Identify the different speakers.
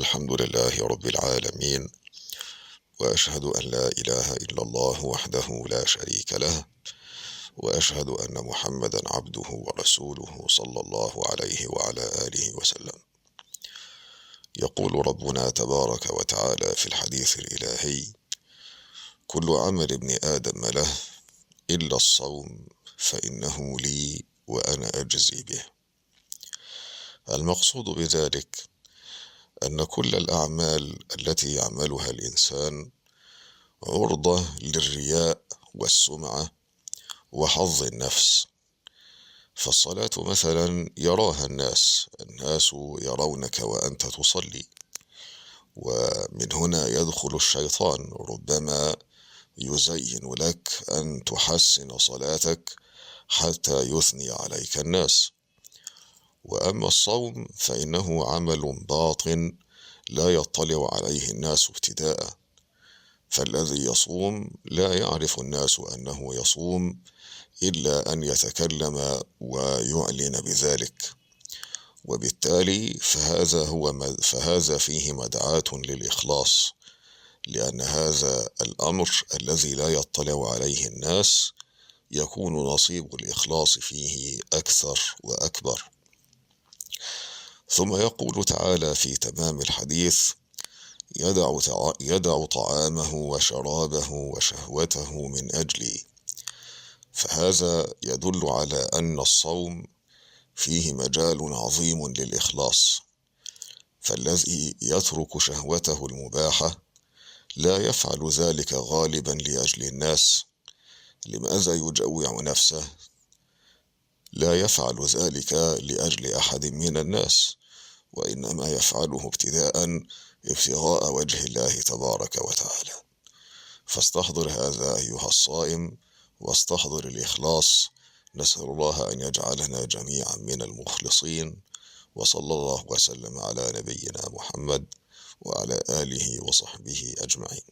Speaker 1: الحمد لله رب العالمين، وأشهد أن لا إله إلا الله وحده لا شريك له، وأشهد أن محمدا عبده ورسوله صلى الله عليه وعلى آله وسلم. يقول ربنا تبارك وتعالى في الحديث الإلهي: كل عمل ابن آدم له إلا الصوم فإنه لي وأنا أجزي به. المقصود بذلك أن كل الأعمال التي يعملها الإنسان عرضة للرياء والسمعة وحظ النفس. فالصلاة مثلا يراها الناس يرونك وأنت تصلي، ومن هنا يدخل الشيطان ربما يزين لك أن تحسن صلاتك حتى يثني عليك الناس. وأما الصوم فإنه عمل باطن لا يطلع عليه الناس ابتداء، فالذي يصوم لا يعرف الناس أنه يصوم إلا أن يتكلم ويعلن بذلك، وبالتالي فهذا فيه مدعاة للإخلاص، لأن هذا الأمر الذي لا يطلع عليه الناس يكون نصيب الإخلاص فيه أكثر وأكبر. ثم يقول تعالى في تمام الحديث: يدع طعامه وشرابه وشهوته من أجلي. فهذا يدل على أن الصوم فيه مجال عظيم للإخلاص، فالذي يترك شهوته المباحة لا يفعل ذلك غالبا لأجل الناس. لماذا يجوع نفسه؟ لا يفعل ذلك لأجل أحد من الناس، وإنما يفعله ابتداء ابتغاء وجه الله تبارك وتعالى. فاستحضر هذا أيها الصائم، واستحضر الإخلاص. نسأل الله أن يجعلنا جميعا من المخلصين، وصلى الله وسلم على نبينا محمد وعلى آله وصحبه أجمعين.